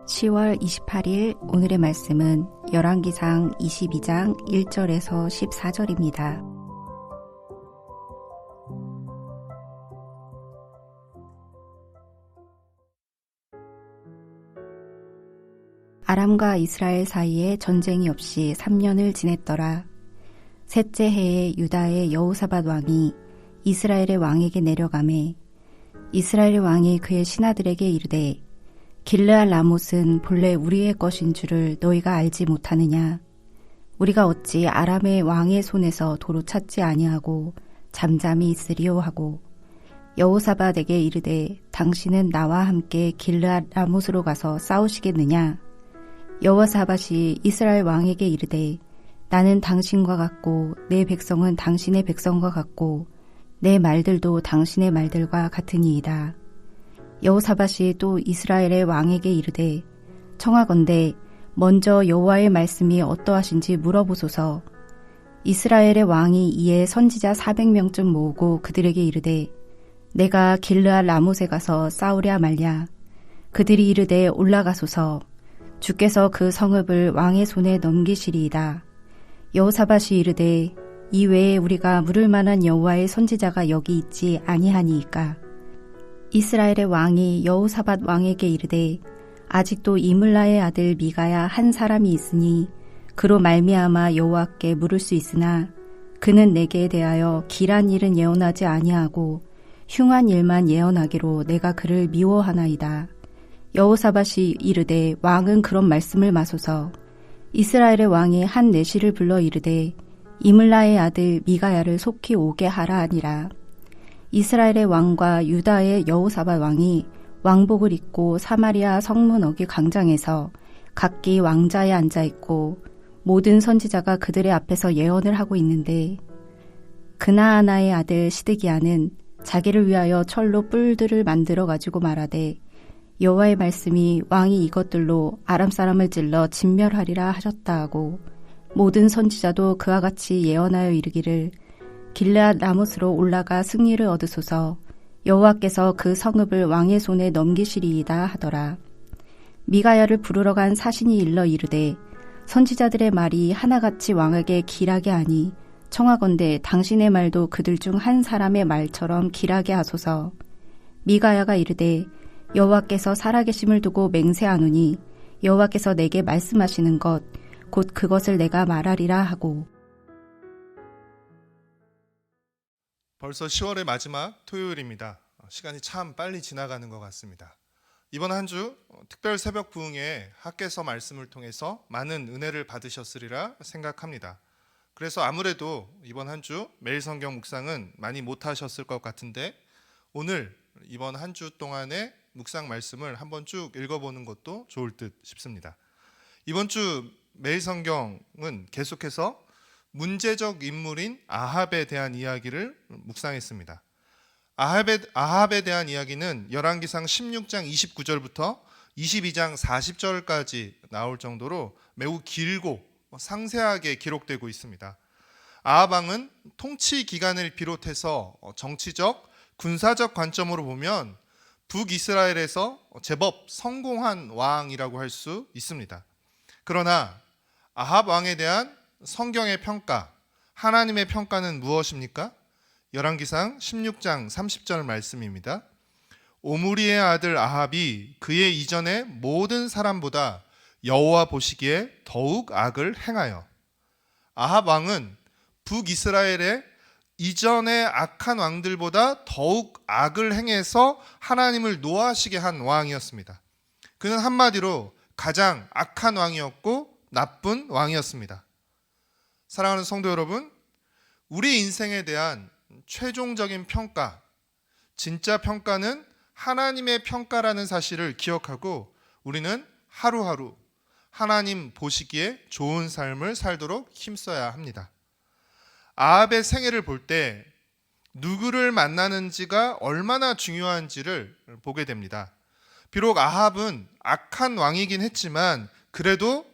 10월 28일 오늘의 말씀은 열왕기상 22장 1절에서 14절입니다. 아람과 이스라엘 사이에 전쟁이 없이 3년을 지냈더라. 셋째 해에 유다의 여호사밧 왕이 이스라엘의 왕에게 내려가매 이스라엘의 왕이 그의 신하들에게 이르되 길르앗 라못은 본래 우리의 것인 줄을 너희가 알지 못하느냐? 우리가 어찌 아람의 왕의 손에서 도로 찾지 아니하고 잠잠히 있으리요 하고 여호사밧에게 이르되 당신은 나와 함께 길르앗 라못으로 가서 싸우시겠느냐? 여호사밧이 이스라엘 왕에게 이르되 나는 당신과 같고 내 백성은 당신의 백성과 같고 내 말들도 당신의 말들과 같으니이다. 여호사밧이 또 이스라엘의 왕에게 이르되 청하건대 먼저 여호와의 말씀이 어떠하신지 물어보소서. 이스라엘의 왕이 이에 선지자 400명쯤 모으고 그들에게 이르되 내가 길르앗 라못에 가서 싸우랴 말랴. 그들이 이르되 올라가소서. 주께서 그 성읍을 왕의 손에 넘기시리이다. 여호사밧이 이르되 이외에 우리가 물을 만한 여호와의 선지자가 여기 있지 아니하니이까. 이스라엘의 왕이 여호사밧 왕에게 이르되 아직도 이물라의 아들 미가야 한 사람이 있으니 그로 말미암아 여호와께 물을 수 있으나 그는 내게 대하여 길한 일은 예언하지 아니하고 흉한 일만 예언하기로 내가 그를 미워하나이다. 여호사밧이 이르되 왕은 그런 말씀을 마소서. 이스라엘의 왕이 한 내시를 불러 이르되 이물라의 아들 미가야를 속히 오게 하라 하니라. 이스라엘의 왕과 유다의 여호사밧 왕이 왕복을 입고 사마리아 성문 어귀 광장에서 각기 왕자에 앉아있고 모든 선지자가 그들의 앞에서 예언을 하고 있는데 그나아나의 아들 시드기야는 자기를 위하여 철로 뿔들을 만들어 가지고 말하되 여호와의 말씀이 왕이 이것들로 아람 사람을 찔러 진멸하리라 하셨다 하고 모든 선지자도 그와 같이 예언하여 이르기를 길르앗 라못으로 올라가 승리를 얻으소서. 여호와께서 그 성읍을 왕의 손에 넘기시리이다 하더라. 미가야를 부르러 간 사신이 일러 이르되 선지자들의 말이 하나같이 왕에게 길하게 하니 청하건대 당신의 말도 그들 중 한 사람의 말처럼 길하게 하소서. 미가야가 이르되 여호와께서 살아계심을 두고 맹세하노니 여호와께서 내게 말씀하시는 것 곧 그것을 내가 말하리라 하고. 벌써 10월의 마지막 토요일입니다. 시간이 참 빨리 지나가는 것 같습니다. 이번 한 주 특별 새벽 부흥회 학개서 말씀을 통해서 많은 은혜를 받으셨으리라 생각합니다. 그래서 아무래도 이번 한 주 매일 성경 묵상은 많이 못하셨을 것 같은데 오늘 이번 한 주 동안의 묵상 말씀을 한번 쭉 읽어보는 것도 좋을 듯 싶습니다. 이번 주 매일 성경은 계속해서 문제적 인물인 아합에 대한 이야기를 묵상했습니다. 아합에 대한 이야기는 열왕기상 16장 29절부터 22장 40절까지 나올 정도로 매우 길고 상세하게 기록되고 있습니다. 아합 왕은 통치 기간을 비롯해서 정치적, 군사적 관점으로 보면 북이스라엘에서 제법 성공한 왕이라고 할 수 있습니다. 그러나 아합 왕에 대한 성경의 평가, 하나님의 평가는 무엇입니까? 열왕기상 16장 30절 말씀입니다. 오므리의 아들 아합이 그의 이전의 모든 사람보다 여호와 보시기에 더욱 악을 행하여. 아합 왕은 북이스라엘의 이전의 악한 왕들보다 더욱 악을 행해서 하나님을 노하시게 한 왕이었습니다. 그는 한마디로 가장 악한 왕이었고 나쁜 왕이었습니다. 사랑하는 성도 여러분, 우리 인생에 대한 최종적인 평가, 진짜 평가는 하나님의 평가라는 사실을 기억하고 우리는 하루하루 하나님 보시기에 좋은 삶을 살도록 힘써야 합니다. 아합의 생애를 볼 때 누구를 만나는지가 얼마나 중요한지를 보게 됩니다. 비록 아합은 악한 왕이긴 했지만 그래도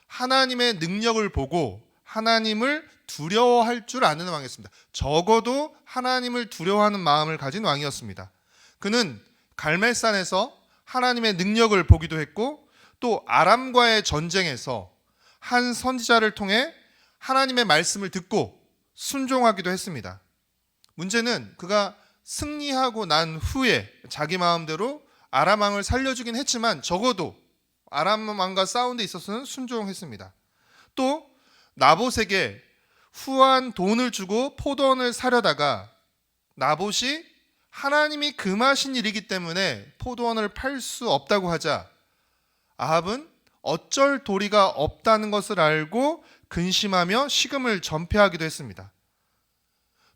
하나님의 능력을 보고 하나님을 두려워할 줄 아는 왕이었습니다. 적어도 하나님을 두려워하는 마음을 가진 왕이었습니다. 그는 갈멜산에서 하나님의 능력을 보기도 했고 또 아람과의 전쟁에서 한 선지자를 통해 하나님의 말씀을 듣고 순종하기도 했습니다. 문제는 그가 승리하고 난 후에 자기 마음대로 아람 왕을 살려주긴 했지만 적어도 아람 왕과 싸운 데 있어서는 순종했습니다. 또 나봇에게 후한 돈을 주고 포도원을 사려다가 나봇이 하나님이 금하신 일이기 때문에 포도원을 팔 수 없다고 하자 아합은 어쩔 도리가 없다는 것을 알고 근심하며 식음을 전폐하기도 했습니다.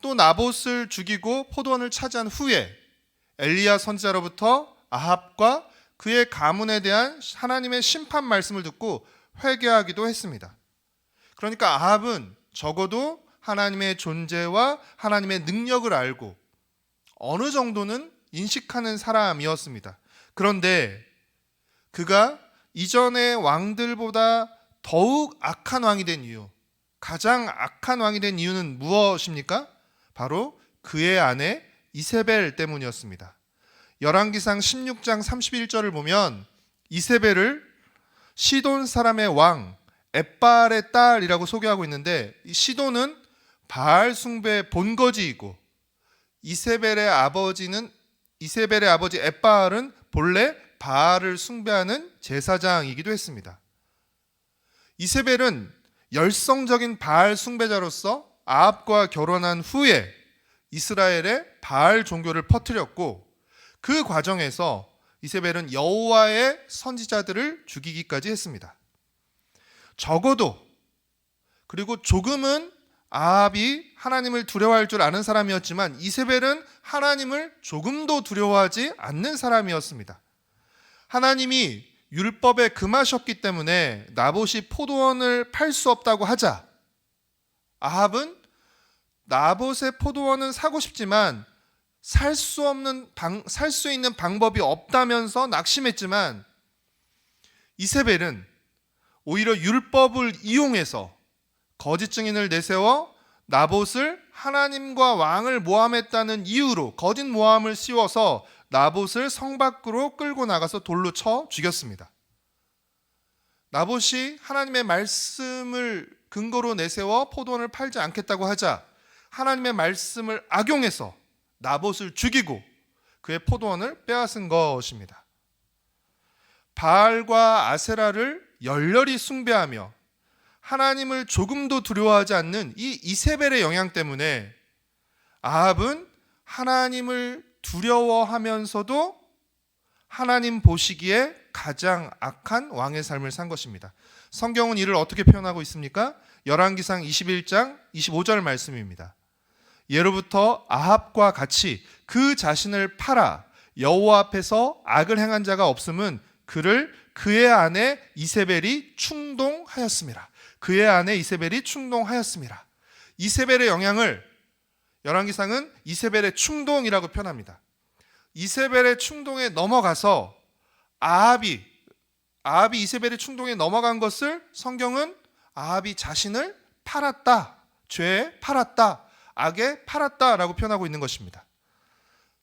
또 나봇을 죽이고 포도원을 차지한 후에 엘리야 선지자로부터 아합과 그의 가문에 대한 하나님의 심판 말씀을 듣고 회개하기도 했습니다. 그러니까 아합은 적어도 하나님의 존재와 하나님의 능력을 알고 어느 정도는 인식하는 사람이었습니다. 그런데 그가 이전의 왕들보다 더욱 악한 왕이 된 이유, 가장 악한 왕이 된 이유는 무엇입니까? 바로 그의 아내 이세벨 때문이었습니다. 열왕기상 16장 31절을 보면 이세벨을 시돈 사람의 왕 엣바알의 딸이라고 소개하고 있는데 이 시돈은 바알 숭배의 본거지이고 이세벨의 아버지 엣바알은 본래 바알을 숭배하는 제사장이기도 했습니다. 이세벨은 열성적인 바알 숭배자로서 아합과 결혼한 후에 이스라엘의 바알 종교를 퍼뜨렸고 그 과정에서 이세벨은 여호와의 선지자들을 죽이기까지 했습니다. 적어도 그리고 조금은 아합이 하나님을 두려워할 줄 아는 사람이었지만 이세벨은 하나님을 조금도 두려워하지 않는 사람이었습니다. 하나님이 율법에 금하셨기 때문에 나봇이 포도원을 팔 수 없다고 하자 아합은 나봇의 포도원은 사고 싶지만 살 수 있는 방법이 없다면서 낙심했지만 이세벨은 오히려 율법을 이용해서 거짓 증인을 내세워 나봇을 하나님과 왕을 모함했다는 이유로 거짓 모함을 씌워서 나봇을 성 밖으로 끌고 나가서 돌로 쳐 죽였습니다. 나봇이 하나님의 말씀을 근거로 내세워 포도원을 팔지 않겠다고 하자 하나님의 말씀을 악용해서 나봇을 죽이고 그의 포도원을 빼앗은 것입니다. 바알과 아세라를 열렬히 숭배하며 하나님을 조금도 두려워하지 않는 이 이세벨의 영향 때문에 아합은 하나님을 두려워하면서도 하나님 보시기에 가장 악한 왕의 삶을 산 것입니다. 성경은 이를 어떻게 표현하고 있습니까? 열왕기상 21장 25절 말씀입니다. 예로부터 아합과 같이 그 자신을 팔아 여호와 앞에서 악을 행한 자가 없음은 그를 그의 아내 이세벨이 충동하였습니다. 그의 아내 이세벨이 충동하였습니다. 이세벨의 영향을 열왕기상은 이세벨의 충동이라고 표현합니다. 이세벨의 충동에 넘어가서 아합이 이세벨의 충동에 넘어간 것을 성경은 아합이 자신을 팔았다, 죄에 팔았다, 악에 팔았다라고 표현하고 있는 것입니다.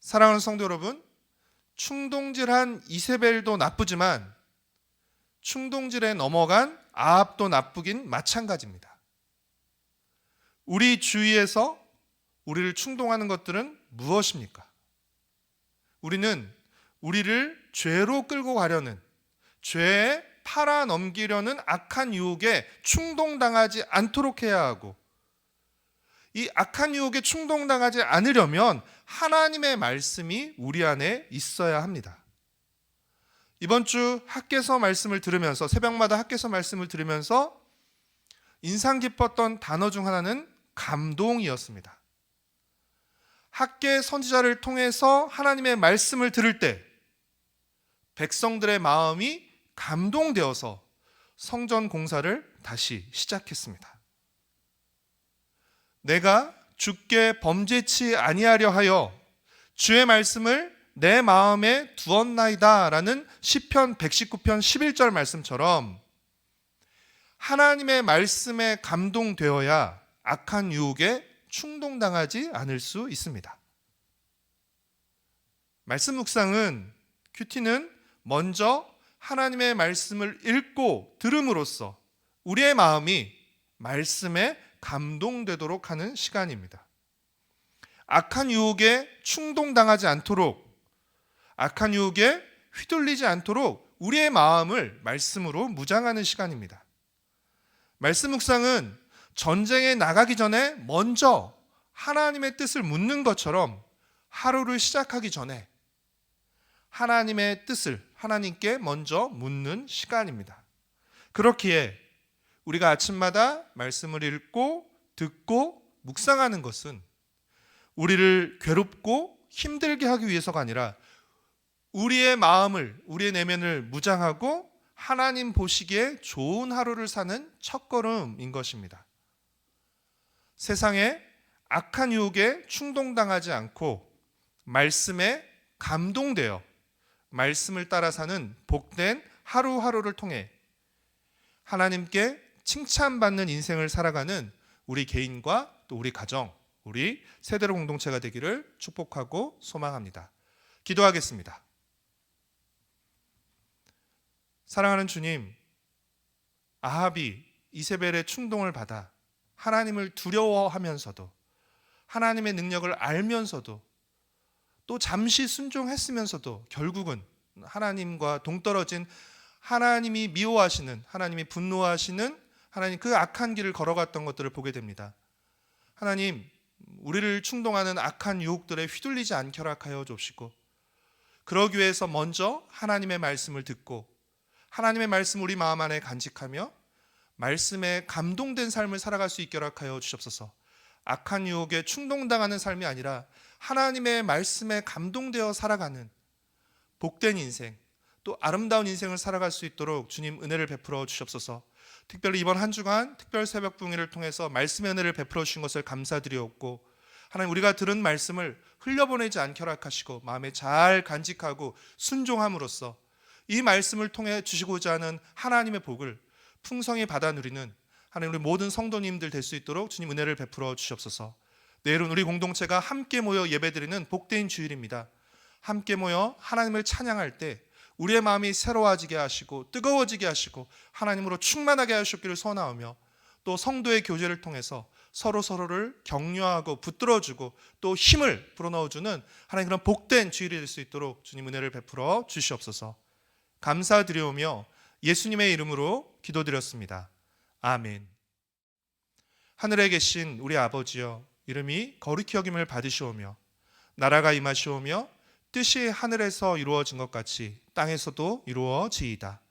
사랑하는 성도 여러분, 충동질한 이세벨도 나쁘지만 충동질에 넘어간 아합도 나쁘긴 마찬가지입니다. 우리 주위에서 우리를 충동하는 것들은 무엇입니까? 우리는 우리를 죄로 끌고 가려는, 죄에 팔아 넘기려는 악한 유혹에 충동당하지 않도록 해야 하고, 이 악한 유혹에 충동당하지 않으려면 하나님의 말씀이 우리 안에 있어야 합니다. 이번 주 학개서 말씀을 들으면서, 새벽마다 학개서 말씀을 들으면서 인상 깊었던 단어 중 하나는 감동이었습니다. 학개 선지자를 통해서 하나님의 말씀을 들을 때 백성들의 마음이 감동되어서 성전 공사를 다시 시작했습니다. 내가 주께 범죄치 아니하려 하여 주의 말씀을 내 마음에 두었나이다 라는 시편 119편 11절 말씀처럼 하나님의 말씀에 감동되어야 악한 유혹에 충동당하지 않을 수 있습니다. 말씀 묵상은 큐티는 먼저 하나님의 말씀을 읽고 들음으로써 우리의 마음이 말씀에 감동되도록 하는 시간입니다. 악한 유혹에 충동당하지 않도록, 악한 유혹에 휘둘리지 않도록 우리의 마음을 말씀으로 무장하는 시간입니다. 말씀 묵상은 전쟁에 나가기 전에 먼저 하나님의 뜻을 묻는 것처럼 하루를 시작하기 전에 하나님의 뜻을 하나님께 먼저 묻는 시간입니다. 그렇기에 우리가 아침마다 말씀을 읽고 듣고 묵상하는 것은 우리를 괴롭고 힘들게 하기 위해서가 아니라 우리의 마음을, 우리의 내면을 무장하고 하나님 보시기에 좋은 하루를 사는 첫걸음인 것입니다. 세상에 악한 유혹에 충동당하지 않고 말씀에 감동되어 말씀을 따라 사는 복된 하루하루를 통해 하나님께 칭찬받는 인생을 살아가는 우리 개인과 또 우리 가정, 우리 세대로 공동체가 되기를 축복하고 소망합니다. 기도하겠습니다. 사랑하는 주님, 아합이 이세벨의 충동을 받아 하나님을 두려워하면서도 하나님의 능력을 알면서도 또 잠시 순종했으면서도 결국은 하나님과 동떨어진 하나님이 미워하시는, 하나님이 분노하시는 하나님 그 악한 길을 걸어갔던 것들을 보게 됩니다. 하나님, 우리를 충동하는 악한 유혹들에 휘둘리지 않게 허락하여 주옵시고 그러기 위해서 먼저 하나님의 말씀을 듣고 하나님의 말씀 우리 마음 안에 간직하며 말씀에 감동된 삶을 살아갈 수 있게 허락하여 주옵소서. 악한 유혹에 충동당하는 삶이 아니라 하나님의 말씀에 감동되어 살아가는 복된 인생, 또 아름다운 인생을 살아갈 수 있도록 주님 은혜를 베풀어 주옵소서. 특별히 이번 한 주간 특별 새벽 부흥회를 통해서 말씀의 은혜를 베풀어 주신 것을 감사드리옵고 하나님, 우리가 들은 말씀을 흘려보내지 않게 허락하시고 마음에 잘 간직하고 순종함으로써 이 말씀을 통해 주시고자 하는 하나님의 복을 풍성히 받아 누리는 하나님 우리 모든 성도님들 될 수 있도록 주님 은혜를 베풀어 주시옵소서. 내일은 우리 공동체가 함께 모여 예배드리는 복된 주일입니다. 함께 모여 하나님을 찬양할 때 우리의 마음이 새로워지게 하시고 뜨거워지게 하시고 하나님으로 충만하게 하셨기를 소원하오며 또 성도의 교제를 통해서 서로를 격려하고 붙들어주고 또 힘을 불어넣어주는 하나님 그런 복된 주일이 될 수 있도록 주님 은혜를 베풀어 주시옵소서. 감사드리오며 예수님의 이름으로 기도드렸습니다. 아멘. 하늘에 계신 우리 아버지여, 이름이 거룩히 여김을 받으시오며 나라가 임하시오며 뜻이 하늘에서 이루어진 것 같이 땅에서도 이루어지이다.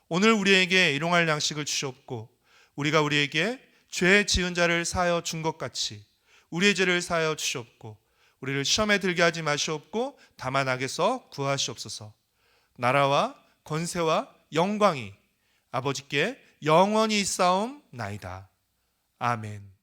오늘 우리에게 일용할 양식을 주시옵고 우리가 우리에게 죄 지은 자를 사하여 준 것 같이 우리의 죄를 사하여 주시옵고 우리를 시험에 들게 하지 마시옵고 다만 악에서 구하시옵소서. 나라와 권세와 영광이 아버지께 영원히 있사옵나이다. 아멘.